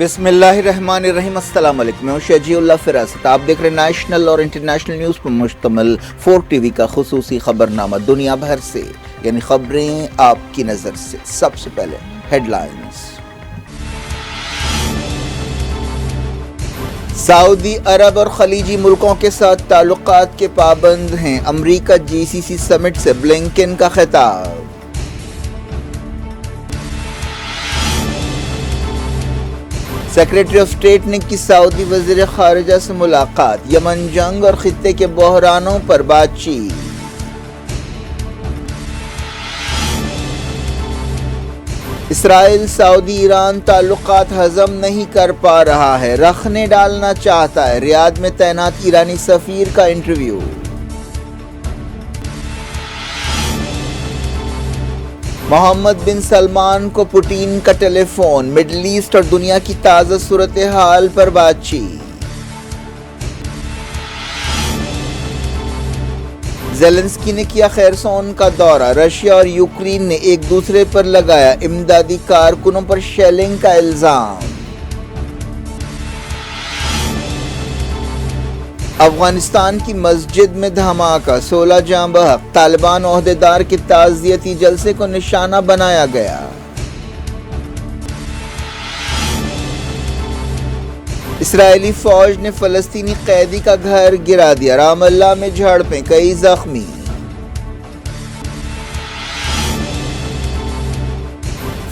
بسم اللہ الرحمن الرحیم۔ السلام علیکم، میں ہوں شجیع اللہ فراست۔ آپ دیکھ رہے ہیں نیشنل اور انٹرنیشنل نیوز پر مشتمل 4 ٹی وی کا خصوصی خبرنامہ دنیا بھر سے، یعنی خبریں آپ کی نظر سے۔ سب سے پہلے ہیڈ لائنز۔ سعودی عرب اور خلیجی ملکوں کے ساتھ تعلقات کے پابند ہیں، امریکہ جی سی سی سمٹ سے بلنکن کا خطاب۔ سیکریٹری آف اسٹیٹ نے کی سعودی وزیر خارجہ سے ملاقات، یمن جنگ اور خطے کے بحرانوں پر بات چیت۔ اسرائیل سعودی ایران تعلقات ہضم نہیں کر پا رہا ہے، رکھنے ڈالنا چاہتا ہے، ریاض میں تعینات ایرانی سفیر کا انٹرویو۔ محمد بن سلمان کو پوٹین کا ٹیلی فون، مڈل ایسٹ اور دنیا کی تازہ صورتحال پر بات چیت۔ زیلنسکی نے کیا خیرسون کا دورہ، رشیا اور یوکرین نے ایک دوسرے پر لگایا امدادی کارکنوں پر شیلنگ کا الزام۔ افغانستان کی مسجد میں دھماکہ، 16 جاں بحق، طالبان عہدیدار کے تعزیتی جلسے کو نشانہ بنایا گیا۔ اسرائیلی فوج نے فلسطینی قیدی کا گھر گرا دیا، رام اللہ میں جھڑپیں، کئی زخمی۔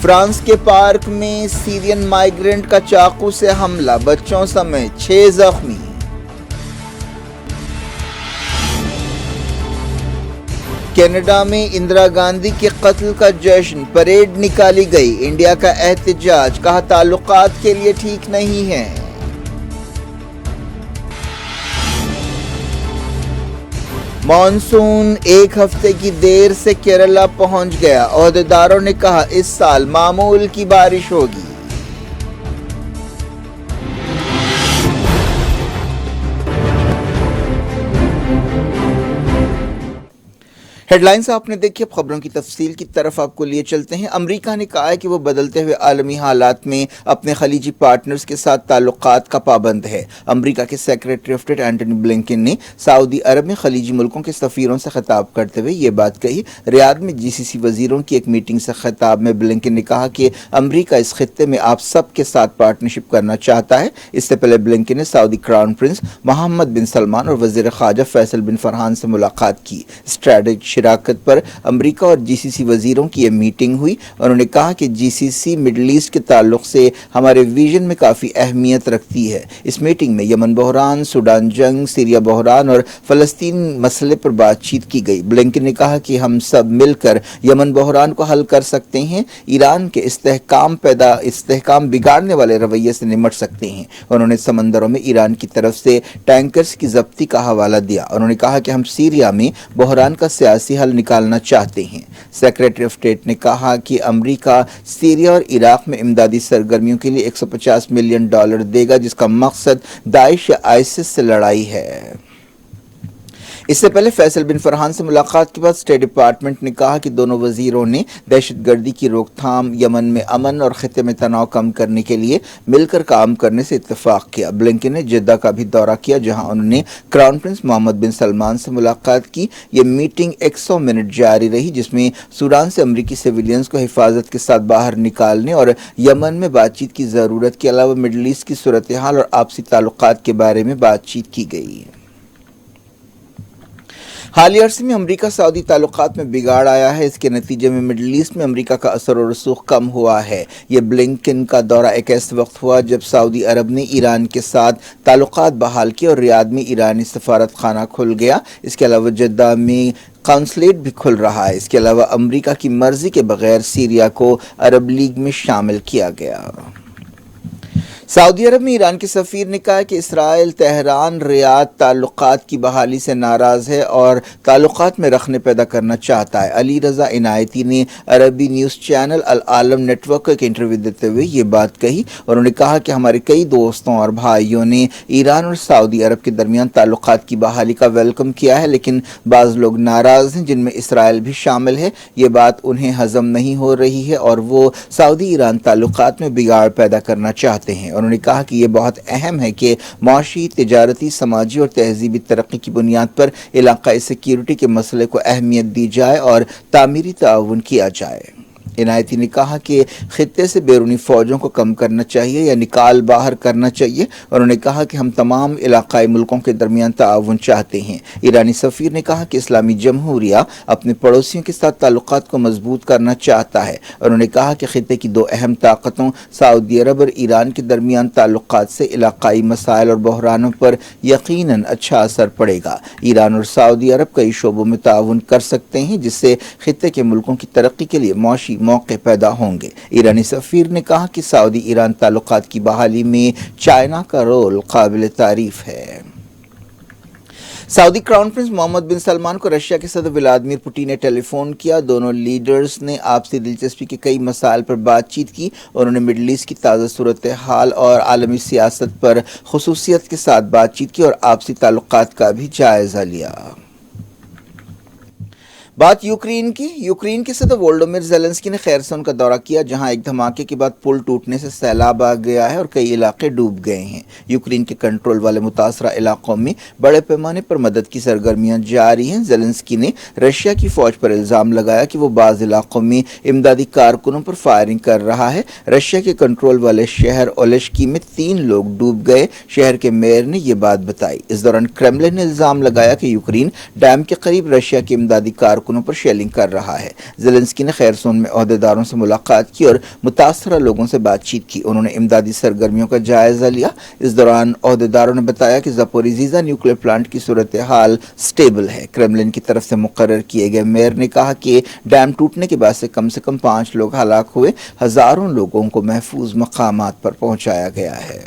فرانس کے پارک میں سیرین مائیگرنٹ کا چاقو سے حملہ، بچوں سمیت 6 زخمی۔ کینیڈا میں اندرا گاندھی کے قتل کا جشن، پریڈ نکالی گئی، انڈیا کا احتجاج، کہا تعلقات کے لیے ٹھیک نہیں ہے۔ مانسون ایک ہفتے کی دیر سے کیرلا پہنچ گیا، عہدیداروں نے کہا اس سال معمول کی بارش ہوگی۔ ہیڈ لائنز آپ نے دیکھی، اب خبروں کی تفصیل کی طرف آپ کو لیے چلتے ہیں۔ امریکہ نے کہا ہے کہ وہ بدلتے ہوئے عالمی حالات میں اپنے خلیجی پارٹنرز کے ساتھ تعلقات کا پابند ہے۔ امریکہ کے secretary of state Antony Blinken نے سعودی عرب میں خلیجی ملکوں کے سفیروں سے خطاب کرتے ہوئے یہ بات کہی۔ ریاض میں جی سی سی وزیروں کی ایک میٹنگ سے خطاب میں بلنکن نے کہا کہ امریکہ اس خطے میں آپ سب کے ساتھ پارٹنرشپ کرنا چاہتا ہے۔ اس سے پہلے بلنکن نے سعودی کراؤن پرنس محمد بن سلمان اور وزیر خارجہ فیصل بن فرحان سے ملاقات کی۔ اسٹریٹجک شراکت پر امریکہ اور جی سی سی وزیروں کی یہ میٹنگ ہوئی۔ انہوں نے کہا کہ جی سی سی مڈل ایسٹ کے تعلق سے ہمارے ویژن میں کافی اہمیت رکھتی ہے۔ اس میٹنگ میں یمن بحران، سوڈان جنگ، سیریا بحران اور فلسطین مسئلے پر بات چیت کی گئی۔ بلنکن نے کہا کہ ہم سب مل کر یمن بحران کو حل کر سکتے ہیں، ایران کے استحکام بگاڑنے والے رویے سے نمٹ سکتے ہیں۔ انہوں نے سمندروں میں ایران کی طرف سے ٹینکرز کی ضبطی کا حوالہ دیا۔ انہوں نے کہا کہ ہم سیریا میں بحران کا سیاسی حل نکالنا چاہتے ہیں۔ سیکریٹری آف اسٹیٹ نے کہا کہ امریکہ سیریا اور عراق میں امدادی سرگرمیوں کے لیے $150 ملین دے گا، جس کا مقصد داعش یا آئسس سے لڑائی ہے۔ اس سے پہلے فیصل بن فرحان سے ملاقات کے بعد اسٹیٹ ڈپارٹمنٹ نے کہا کہ دونوں وزیروں نے دہشت گردی کی روک تھام، یمن میں امن اور خطے میں تناؤ کم کرنے کے لیے مل کر کام کرنے سے اتفاق کیا۔ بلنکن نے جدہ کا بھی دورہ کیا، جہاں انہوں نے کراؤن پرنس محمد بن سلمان سے ملاقات کی۔ یہ میٹنگ 100 منٹ جاری رہی، جس میں سوڈان سے امریکی سویلینز کو حفاظت کے ساتھ باہر نکالنے اور یمن میں بات چیت کی ضرورت کے علاوہ مڈل ایسٹ کی صورتحال اور آپسی تعلقات کے بارے میں بات چیت کی گئی۔ حالیہ عرصے میں امریکہ سعودی تعلقات میں بگاڑ آیا ہے، اس کے نتیجے میں مڈل ایسٹ میں امریکہ کا اثر و رسوخ کم ہوا ہے۔ یہ بلنکن کا دورہ ایک ایسے وقت ہوا جب سعودی عرب نے ایران کے ساتھ تعلقات بحال کیے اور ریاض میں ایرانی سفارت خانہ کھل گیا۔ اس کے علاوہ جدہ میں قونصلیٹ بھی کھل رہا ہے۔ اس کے علاوہ امریکہ کی مرضی کے بغیر سیریا کو عرب لیگ میں شامل کیا گیا۔ سعودی عرب میں ایران کے سفیر نے کہا کہ اسرائیل تہران ریاض تعلقات کی بحالی سے ناراض ہے اور تعلقات میں رخنہ پیدا کرنا چاہتا ہے۔ علی رضا عنایتی نے عربی نیوز چینل العالم نیٹ ورک کو ایک انٹرویو دیتے ہوئے یہ بات کہی۔ انہوں نے کہا کہ ہمارے کئی دوستوں اور بھائیوں نے ایران اور سعودی عرب کے درمیان تعلقات کی بحالی کا ویلکم کیا ہے، لیکن بعض لوگ ناراض ہیں، جن میں اسرائیل بھی شامل ہے۔ یہ بات انہیں ہضم نہیں ہو رہی ہے اور وہ سعودی ایران تعلقات میں بگاڑ پیدا کرنا چاہتے ہیں۔ انہوں نے کہا کہ یہ بہت اہم ہے کہ معاشی، تجارتی، سماجی اور تہذیبی ترقی کی بنیاد پر علاقائی سیکیورٹی کے مسئلے کو اہمیت دی جائے اور تعمیری تعاون کیا جائے۔ عنایتی نے کہا کہ خطے سے بیرونی فوجوں کو کم کرنا چاہیے یا نکال باہر کرنا چاہیے۔ انہوں نے کہا کہ ہم تمام علاقائی ملکوں کے درمیان تعاون چاہتے ہیں۔ ایرانی سفیر نے کہا کہ اسلامی جمہوریہ اپنے پڑوسیوں کے ساتھ تعلقات کو مضبوط کرنا چاہتا ہے۔ انہوں نے کہا کہ خطے کی دو اہم طاقتوں سعودی عرب اور ایران کے درمیان تعلقات سے علاقائی مسائل اور بحرانوں پر یقیناً اچھا اثر پڑے گا۔ ایران اور سعودی عرب کئی شعبوں میں تعاون کر سکتے ہیں جس سے خطے کے ملکوں کی ترقی کے لیے معاشی موقع پیدا ہوں گے۔ ایرانی سفیر نے کہا کہ سعودی ایران تعلقات کی بحالی میں چائنا کا رول قابل تعریف ہے۔ سعودی کراؤن پرنس محمد بن سلمان کو رشیا کے صدر ولادیمیر پوٹین نے ٹیلی فون کیا۔ دونوں لیڈرز نے آپسی دلچسپی کے کئی مسائل پر بات چیت کی۔ انہوں نے مڈل ایسٹ کی تازہ صورتحال اور عالمی سیاست پر خصوصیت کے ساتھ بات چیت کی اور آپسی تعلقات کا بھی جائزہ لیا۔ بات یوکرین کے صدر وولڈیمیر زیلنسکی نے خیرسون کا دورہ کیا، جہاں ایک دھماکے کے بعد پل ٹوٹنے سے سیلاب آ گیا ہے اور کئی علاقے ڈوب گئے ہیں۔ یوکرین کے کنٹرول والے متاثرہ علاقوں میں بڑے پیمانے پر مدد کی سرگرمیاں جاری ہیں۔ زیلنسکی نے رشیا کی فوج پر الزام لگایا کہ وہ بعض علاقوں میں امدادی کارکنوں پر فائرنگ کر رہا ہے۔ رشیا کے کنٹرول والے شہر اولشکی میں 3 لوگ ڈوب گئے، شہر کے میئر نے یہ بات بتائی۔ اس دوران کرملن نے الزام لگایا کہ یوکرین ڈیم کے قریب رشیا کے امدادی کارکنوں پر شیلنگ کر رہا ہے۔ زیلنسکی نے خیرسون میں عہدیداروں سے ملاقات کی اور متاثرہ لوگوں سے بات چیت کی۔ انہوں نے امدادی سرگرمیوں کا جائزہ لیا۔ اس دوران عہدیداروں نے بتایا کہ زاپوریژیہ نیوکلیئر پلانٹ کی صورتحال سٹیبل ہے۔ کرملن کی طرف سے مقرر کیے گئے میئر نے کہا کہ ڈیم ٹوٹنے کے بعد سے کم 5 لوگ ہلاک ہوئے، ہزاروں لوگوں کو محفوظ مقامات پر پہنچایا گیا ہے۔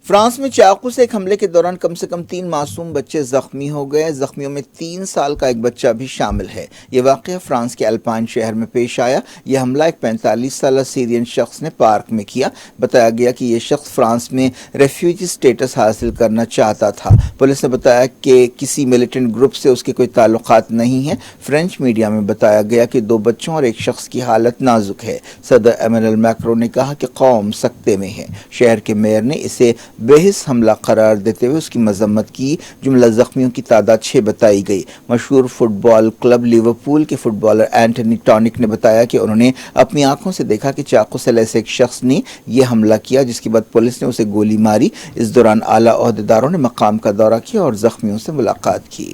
فرانس میں چاقو سے ایک حملے کے دوران کم سے کم 3 معصوم بچے زخمی ہو گئے۔ زخمیوں میں 3 سال کا ایک بچہ بھی شامل ہے۔ یہ واقعہ فرانس کے الپائن شہر میں پیش آیا۔ یہ حملہ ایک 45 سالہ سیرین شخص نے پارک میں کیا۔ بتایا گیا کہ یہ شخص فرانس میں ریفیوجی سٹیٹس حاصل کرنا چاہتا تھا۔ پولیس نے بتایا کہ کسی ملیٹنٹ گروپ سے اس کے کوئی تعلقات نہیں ہیں۔ فرینچ میڈیا میں بتایا گیا کہ 2 بچوں اور ایک شخص کی حالت نازک ہے۔ صدر ایمانوئل میکرون نے کہا کہ قوم سکتے میں ہے۔ شہر کے میئر نے اسے بے حس حملہ قرار دیتے ہوئے اس کی مذمت کی۔ جملہ زخمیوں کی تعداد 6 بتائی گئی۔ مشہور فٹ بال کلب لیورپول کے فٹ بالر اینٹونی ٹونک نے بتایا کہ انہوں نے اپنی آنکھوں سے دیکھا کہ چاقو سے لیس ایک شخص نے یہ حملہ کیا، جس کے بعد پولیس نے اسے گولی ماری۔ اس دوران اعلیٰ عہدیداروں نے مقام کا دورہ کیا اور زخمیوں سے ملاقات کی۔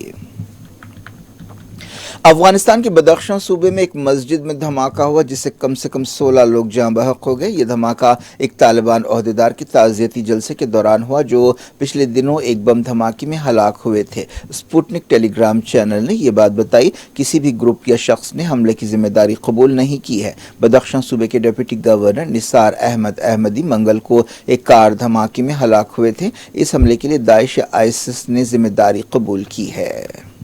افغانستان کے بدخشاں صوبے میں ایک مسجد میں دھماکہ ہوا جس سے کم 16 لوگ جاں بحق ہو گئے۔ یہ دھماکہ ایک طالبان عہدیدار کے تعزیتی جلسے کے دوران ہوا جو پچھلے دنوں ایک بم دھماکے میں ہلاک ہوئے تھے۔ سپوٹنک ٹیلی گرام چینل نے یہ بات بتائی۔ کسی بھی گروپ یا شخص نے حملے کی ذمہ داری قبول نہیں کی ہے۔ بدخشاں صوبے کے ڈپٹی گورنر نثار احمد احمدی منگل کو ایک کار دھماکے میں ہلاک ہوئے تھے۔ اس حملے کے لیے داعش یا آئیسس نے ذمہ داری قبول کی ہے۔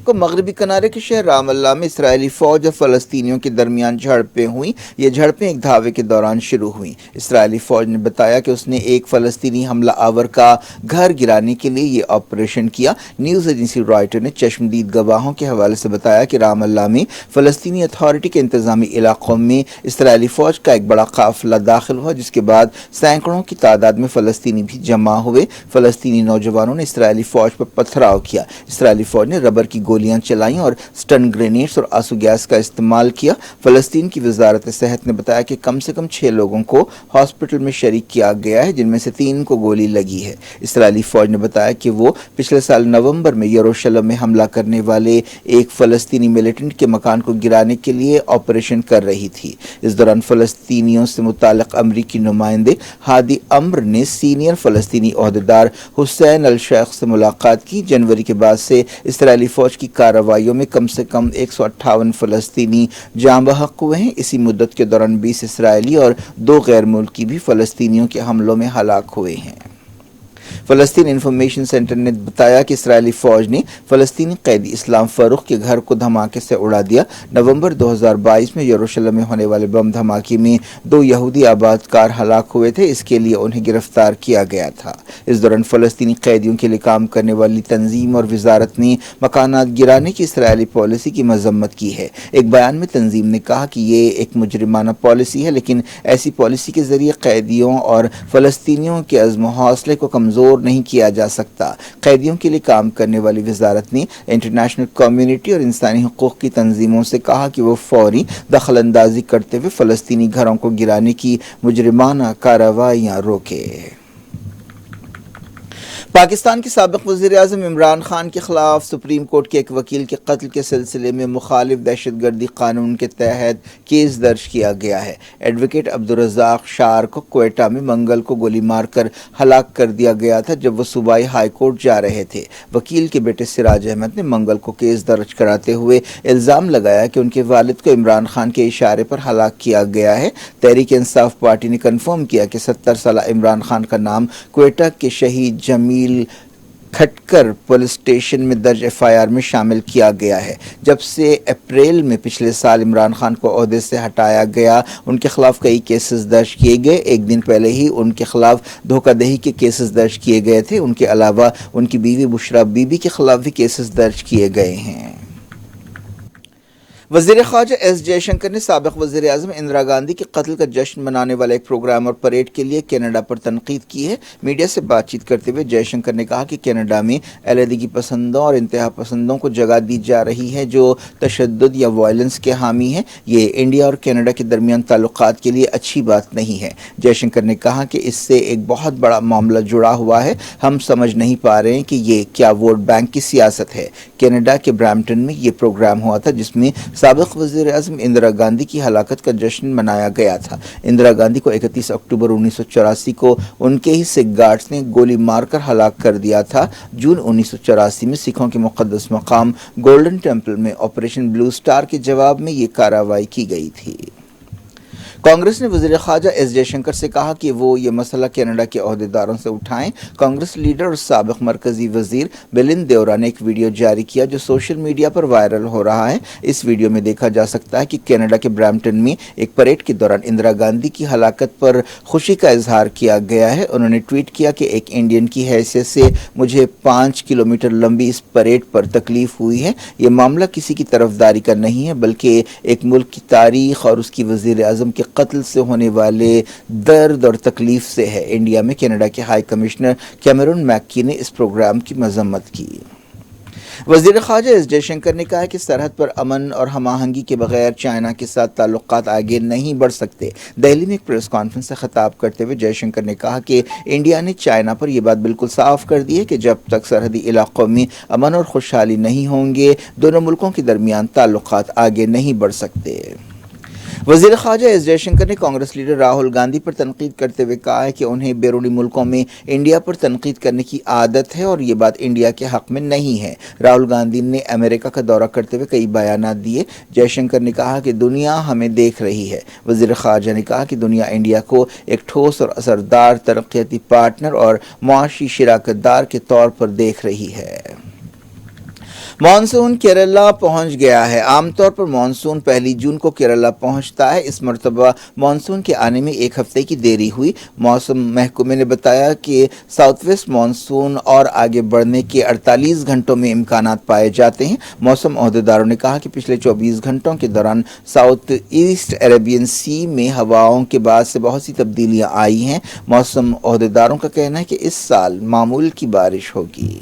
مغربی کنارے کے شہر رام اللہ میں اسرائیلی فوج اور فلسطینیوں کے درمیان جھڑپیں ہوئیں۔ یہ جھڑپیں ایک دھاوے کے دوران شروع ہوئیں۔ اسرائیلی فوج نے بتایا کہ اس نے ایک فلسطینی حملہ آور کا گھر گرانے کے لیے یہ آپریشن کیا۔ نیوز ایجنسی رائٹر نے چشمدید گواہوں کے حوالے سے بتایا کہ رام اللہ میں فلسطینی اتھارٹی کے انتظامی علاقوں میں اسرائیلی فوج کا ایک بڑا قافلہ داخل ہوا، جس کے بعد سینکڑوں کی تعداد میں فلسطینی بھی جمع ہوئے۔ فلسطینی نوجوانوں نے اسرائیلی فوج پر پتھراؤ کیا۔ اسرائیلی فوج نے ربر کی گولیاں چلائیں اور سٹن گرینیڈز اور آنسو گیس کا استعمال کیا۔ فلسطین کی وزارت صحت نے بتایا کہ کم سے کم 6 لوگوں کو ہاسپٹل میں شریک کیا گیا ہے، جن میں سے 3 کو گولی لگی ہے۔ اسرائیلی فوج نے بتایا کہ وہ پچھلے سال نومبر میں یروشلم میں حملہ کرنے والے ایک فلسطینی ملیٹنٹ کے مکان کو گرانے کے لیے آپریشن کر رہی تھی۔ اس دوران فلسطینیوں سے متعلق امریکی نمائندے ہادی امر نے سینئر فلسطینی عہدیدار حسین الشیخ سے ملاقات کی۔ جنوری کے بعد سے اسرائیلی فوج کی کارروائیوں میں کم سے کم 158 فلسطینی جاں بحق ہوئے ہیں۔ اسی مدت کے دوران 20 اسرائیلی اور 2 غیر ملکی بھی فلسطینیوں کے حملوں میں ہلاک ہوئے ہیں۔ فلسطین انفارمیشن سینٹر نے بتایا کہ اسرائیلی فوج نے فلسطینی قیدی اسلام فاروق کے گھر کو دھماکے سے اڑا دیا۔ نومبر 2022 میں یروشلم میں ہونے والے بم دھماکے میں 2 یہودی آباد کار ہلاک ہوئے تھے، اس کے لیے انہیں گرفتار کیا گیا تھا۔ اس دوران فلسطینی قیدیوں کے لیے کام کرنے والی تنظیم اور وزارت نے مکانات گرانے کی اسرائیلی پالیسی کی مذمت کی ہے۔ ایک بیان میں تنظیم نے کہا کہ یہ ایک مجرمانہ پالیسی ہے، لیکن ایسی پالیسی کے ذریعے قیدیوں اور فلسطینیوں کے عزم و حوصلے کو کمزور نہیں کیا جا سکتا۔ قیدیوں کے لیے کام کرنے والی وزارت نے انٹرنیشنل کمیونٹی اور انسانی حقوق کی تنظیموں سے کہا کہ وہ فوری دخل اندازی کرتے ہوئے فلسطینی گھروں کو گرانے کی مجرمانہ کارروائیاں روکے۔ پاکستان کے سابق وزیر اعظم عمران خان کے خلاف سپریم کورٹ کے ایک وکیل کے قتل کے سلسلے میں مخالف دہشت گردی قانون کے تحت کیس درج کیا گیا ہے۔ ایڈوکیٹ عبدالرزاق شار کو کوئٹہ میں منگل کو گولی مار کر ہلاک کر دیا گیا تھا جب وہ صوبائی ہائی کورٹ جا رہے تھے۔ وکیل کے بیٹے سراج احمد نے منگل کو کیس درج کراتے ہوئے الزام لگایا کہ ان کے والد کو عمران خان کے اشارے پر ہلاک کیا گیا ہے۔ تحریک انصاف پارٹی نے کنفرم کیا کہ 70 سالہ عمران خان کا نام کوئٹہ کے شہید جمیل کھٹکر پولیس اسٹیشن میں درج FIR میں شامل کیا گیا ہے۔ جب سے اپریل میں پچھلے سال عمران خان کو عہدے سے ہٹایا گیا، ان کے خلاف کئی کیسز درج کیے گئے۔ ایک دن پہلے ہی ان کے خلاف دھوکہ دہی کے کیسز درج کیے گئے تھے۔ ان کے علاوہ ان کی بیوی بشرا بی بی کے خلاف بھی کیسز درج کیے گئے ہیں۔ وزیر خارجہ ایس جے شنکر نے سابق وزیر اعظم اندرا گاندھی کے قتل کا جشن منانے والے ایک پروگرام اور پریڈ کے لیے کینیڈا پر تنقید کی ہے۔ میڈیا سے بات چیت کرتے ہوئے جے شنکر نے کہا کہ کینیڈا میں علیحدگی پسندوں اور انتہا پسندوں کو جگہ دی جا رہی ہے جو تشدد یا وائلنس کے حامی ہیں۔ یہ انڈیا اور کینیڈا کے درمیان تعلقات کے لیے اچھی بات نہیں ہے۔ جے شنکر نے کہا کہ اس سے ایک بہت بڑا معاملہ جڑا ہوا ہے، ہم سمجھ نہیں پا رہے ہیں کہ یہ کیا ووٹ بینک کی سیاست ہے۔ کینیڈا کے برامپٹن میں یہ پروگرام ہوا تھا جس میں سابق وزیر اعظم اندرا گاندھی کی ہلاکت کا جشن منایا گیا تھا۔ اندرا گاندھی کو 31 اکتوبر 1984 کو ان کے ہی سکھ گارڈز نے گولی مار کر ہلاک کر دیا تھا۔ جون 1984 میں سکھوں کے مقدس مقام گولڈن ٹیمپل میں آپریشن بلو سٹار کے جواب میں یہ کارروائی کی گئی تھی۔ کانگریس نے وزیر خارجہ ایس جے شنکر سے کہا کہ وہ یہ مسئلہ کینیڈا کے عہدیداروں سے اٹھائیں۔ کانگریس لیڈر اور سابق مرکزی وزیر بلند دیورا نے ایک ویڈیو جاری کیا جو سوشل میڈیا پر وائرل ہو رہا ہے۔ اس ویڈیو میں دیکھا جا سکتا ہے کہ کینیڈا کے برامپٹن میں ایک پریڈ کے دوران اندرا گاندھی کی ہلاکت پر خوشی کا اظہار کیا گیا ہے۔ انہوں نے ٹویٹ کیا کہ ایک انڈین کی حیثیت سے مجھے 5 کلومیٹر لمبی اس پریڈ پر تکلیف ہوئی ہے۔ یہ معاملہ کسی کی طرفداری کا نہیں ہے بلکہ ایک ملک کی تاریخ اور اس کی وزیر اعظم کے قتل سے ہونے والے درد اور تکلیف سے ہے۔ انڈیا میں کینیڈا کے ہائی کمشنر کیمرون میکی نے اس پروگرام کی مذمت کی۔ وزیر خارجہ ایس جے شنکر نے کہا کہ سرحد پر امن اور ہم آہنگی کے بغیر چائنا کے ساتھ تعلقات آگے نہیں بڑھ سکتے۔ دہلی میں ایک پریس کانفرنس سے خطاب کرتے ہوئے جے شنکر نے کہا کہ انڈیا نے چائنا پر یہ بات بالکل صاف کر دی ہے کہ جب تک سرحدی علاقوں میں امن اور خوشحالی نہیں ہوں گے، دونوں ملکوں کے درمیان تعلقات آگے نہیں بڑھ سکتے۔ وزیر خارجہ ایس جے شنکر نے کانگریس لیڈر راہل گاندھی پر تنقید کرتے ہوئے کہا ہے کہ انہیں بیرونی ملکوں میں انڈیا پر تنقید کرنے کی عادت ہے اور یہ بات انڈیا کے حق میں نہیں ہے۔ راہل گاندھی نے امریکہ کا دورہ کرتے ہوئے کئی بیانات دیے۔ جے شنکر نے کہا کہ دنیا ہمیں دیکھ رہی ہے۔ وزیر خارجہ نے کہا کہ دنیا انڈیا کو ایک ٹھوس اور اثردار ترقیاتی پارٹنر اور معاشی شراکت دار کے طور پر دیکھ رہی ہے۔ مانسون کیرلا پہنچ گیا ہے۔ عام طور پر مانسون 1 جون کو کیرلا پہنچتا ہے۔ اس مرتبہ مانسون کے آنے میں 1 ہفتے کی دیری ہوئی۔ موسم محکمے نے بتایا کہ ساؤتھ ویسٹ مانسون اور آگے بڑھنے کے 48 گھنٹوں میں امکانات پائے جاتے ہیں۔ موسم عہدیداروں نے کہا کہ پچھلے 24 گھنٹوں کے دوران ساؤتھ ایسٹ عربین سی میں ہواؤں کے بعد سے بہت سی تبدیلیاں آئی ہیں۔ موسم عہدیداروں کا کہنا ہے کہ اس سال معمول کی بارش ہوگی۔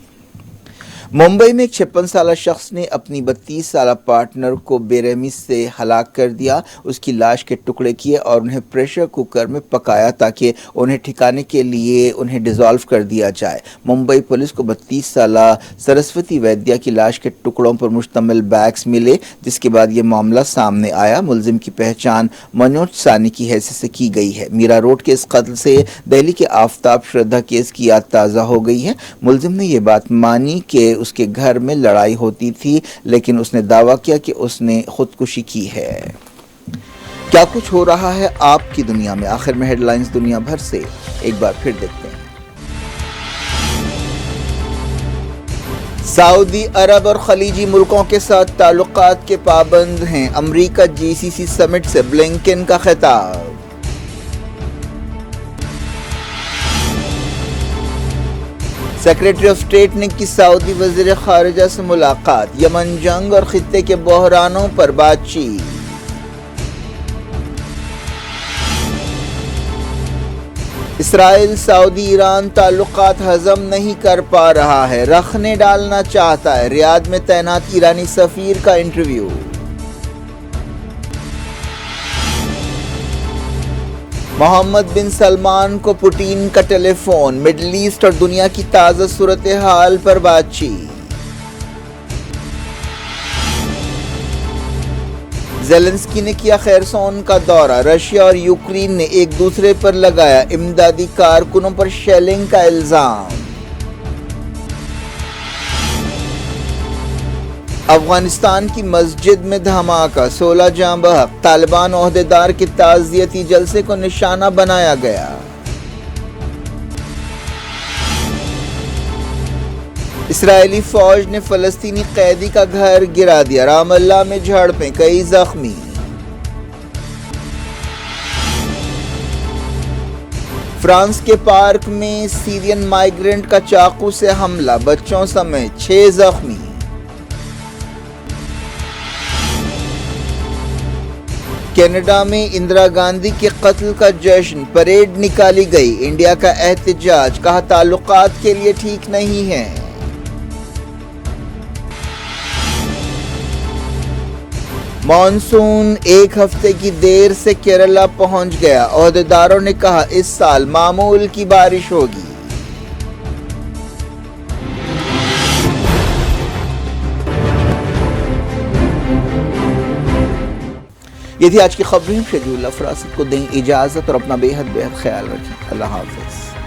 ممبئی میں ایک 56 سالہ شخص نے اپنی 32 سالہ پارٹنر کو بے رحمی سے ہلاک کر دیا۔ اس کی لاش کے ٹکڑے کیے اور انہیں پریشر کوکر میں پکایا تاکہ انہیں ٹھکانے کے لیے انہیں ڈیزالو کر دیا جائے۔ ممبئی پولیس کو 32 سالہ سرسوتی ویدیا کی لاش کے ٹکڑوں پر مشتمل بیگز ملے جس کے بعد یہ معاملہ سامنے آیا۔ ملزم کی پہچان منوج سانی کی حیثیت سے کی گئی ہے۔ میرا روڈ کے اس قتل سے دہلی کے آفتاب شردھا کیس کی یاد تازہ ہو گئی ہے۔ ملزم نے یہ بات مانی کہ اس کے گھر میں لڑائی ہوتی تھی لیکن اس نے دعویٰ کیا کہ اس نے خودکشی کی ہے۔ کیا کچھ ہو رہا ہے آپ کی دنیا میں؟ آخر میں ہیڈ لائنز دنیا بھر سے ایک بار پھر دیکھتے ہیں۔ سعودی عرب اور خلیجی ملکوں کے ساتھ تعلقات کے پابند ہیں، امریکہ جی سی سی سمٹ سے بلنکن کا خطاب۔ سیکریٹری آف اسٹیٹ نے کی سعودی وزیر خارجہ سے ملاقات، یمن جنگ اور خطے کے بحرانوں پر بات چیت۔ اسرائیل سعودی ایران تعلقات ہضم نہیں کر پا رہا ہے، رکھنے ڈالنا چاہتا ہے، ریاض میں تعینات ایرانی سفیر کا انٹرویو۔ محمد بن سلمان کو پوٹین کا ٹیلی فون، مڈل ایسٹ اور دنیا کی تازہ صورتحال پر بات چیت۔ زیلنسکی نے کیا خیرسون کا دورہ، رشیا اور یوکرین نے ایک دوسرے پر لگایا امدادی کارکنوں پر شیلنگ کا الزام۔ افغانستان کی مسجد میں دھماکہ، 16 جاں بحق، طالبان عہدیدار کے تعزیتی جلسے کو نشانہ بنایا گیا۔ اسرائیلی فوج نے فلسطینی قیدی کا گھر گرا دیا، رام اللہ میں جھڑپیں، کئی زخمی۔ فرانس کے پارک میں سیرین مائیگرنٹ کا چاقو سے حملہ، بچوں سمیت 6 زخمی۔ کینیڈا میں اندرا گاندھی کے قتل کا جشن، پریڈ نکالی گئی، انڈیا کا احتجاج، کہا تعلقات کے لیے ٹھیک نہیں ہے۔ مانسون ایک ہفتے کی دیر سے کیرلا پہنچ گیا، عہدیداروں نے کہا اس سال معمول کی بارش ہوگی۔ یہ تھی آج کی خبریں، شیڈول افراست کو دیں اجازت اور اپنا بے حد خیال رکھیں۔ اللہ حافظ۔